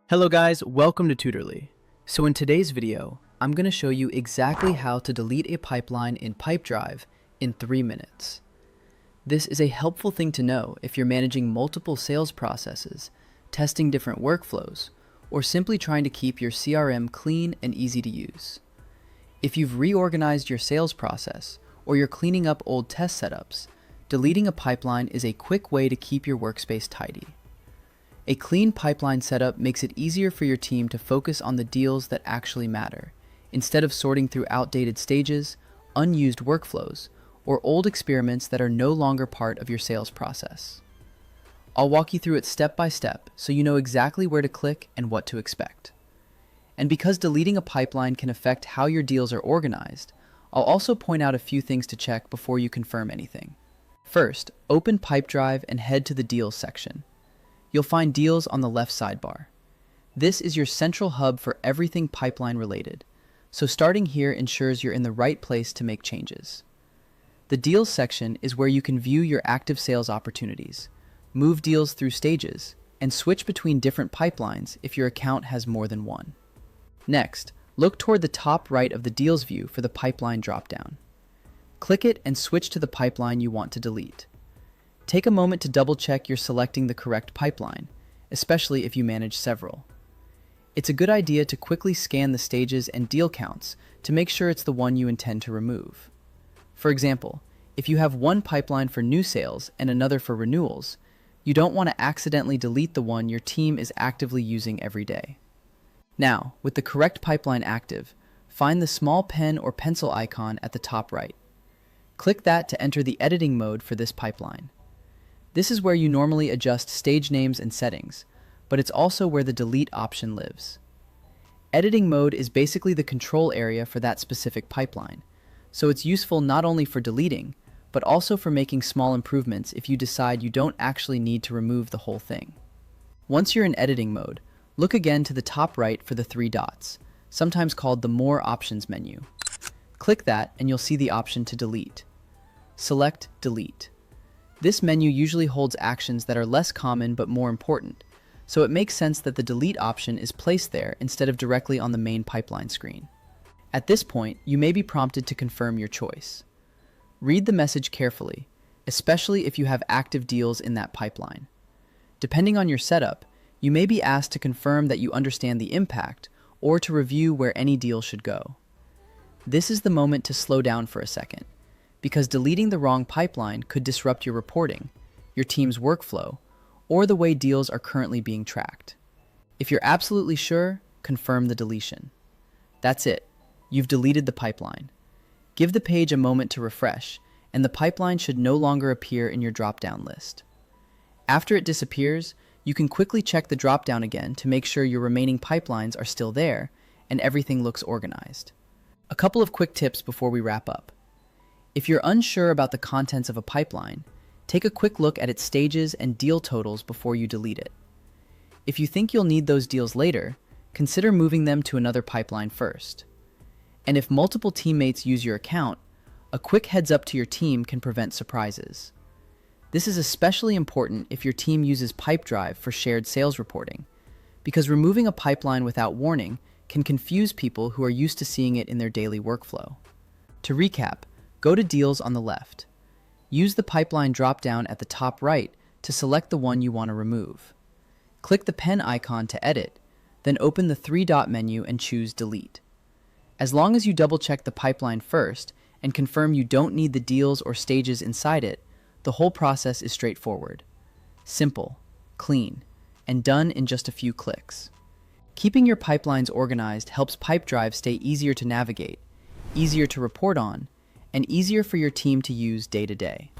Hello guys, welcome to Tutorly. So in today's video, I'm going to show you exactly how to delete a pipeline in Pipedrive in 3 minutes. This is a helpful thing to know if you're managing multiple sales processes, testing different workflows, or simply trying to keep your CRM clean and easy to use. If you've reorganized your sales process, or you're cleaning up old test setups, deleting a pipeline is a quick way to keep your workspace tidy. A clean pipeline setup makes it easier for your team to focus on the deals that actually matter, instead of sorting through outdated stages, unused workflows, or old experiments that are no longer part of your sales process. I'll walk you through it step by step so you know exactly where to click and what to expect. And because deleting a pipeline can affect how your deals are organized, I'll also point out a few things to check before you confirm anything. First, open Pipedrive and head to the Deals section. You'll find Deals on the left sidebar. This is your central hub for everything pipeline related, so starting here ensures you're in the right place to make changes. The Deals section is where you can view your active sales opportunities, move deals through stages, and switch between different pipelines if your account has more than one. Next, look toward the top right of the Deals view for the pipeline dropdown. Click it and switch to the pipeline you want to delete. Take a moment to double-check you're selecting the correct pipeline, especially if you manage several. It's a good idea to quickly scan the stages and deal counts to make sure it's the one you intend to remove. For example, if you have one pipeline for new sales and another for renewals, you don't want to accidentally delete the one your team is actively using every day. Now, with the correct pipeline active, find the small pen or pencil icon at the top right. Click that to enter the editing mode for this pipeline. This is where you normally adjust stage names and settings, but it's also where the delete option lives. Editing mode is basically the control area for that specific pipeline, so it's useful not only for deleting, but also for making small improvements if you decide you don't actually need to remove the whole thing. Once you're in editing mode, look again to the top right for the 3 dots, sometimes called the More Options menu. Click that and you'll see the option to delete. Select Delete. This menu usually holds actions that are less common but more important, so it makes sense that the delete option is placed there instead of directly on the main pipeline screen. At this point, you may be prompted to confirm your choice. Read the message carefully, especially if you have active deals in that pipeline. Depending on your setup, you may be asked to confirm that you understand the impact or to review where any deal should go. This is the moment to slow down for a second, because deleting the wrong pipeline could disrupt your reporting, your team's workflow, or the way deals are currently being tracked. If you're absolutely sure, confirm the deletion. That's it. You've deleted the pipeline. Give the page a moment to refresh, and the pipeline should no longer appear in your drop-down list. After it disappears, you can quickly check the drop-down again to make sure your remaining pipelines are still there and everything looks organized. A couple of quick tips before we wrap up. If you're unsure about the contents of a pipeline, take a quick look at its stages and deal totals before you delete it. If you think you'll need those deals later, consider moving them to another pipeline first. And if multiple teammates use your account, a quick heads up to your team can prevent surprises. This is especially important if your team uses Pipedrive for shared sales reporting, because removing a pipeline without warning can confuse people who are used to seeing it in their daily workflow. To recap, go to Deals on the left. Use the pipeline drop-down at the top right to select the one you want to remove. Click the pen icon to edit, then open the 3-dot menu and choose Delete. As long as you double-check the pipeline first and confirm you don't need the deals or stages inside it, the whole process is straightforward. Simple, clean, and done in just a few clicks. Keeping your pipelines organized helps Pipedrive stay easier to navigate, easier to report on, and easier for your team to use day to day.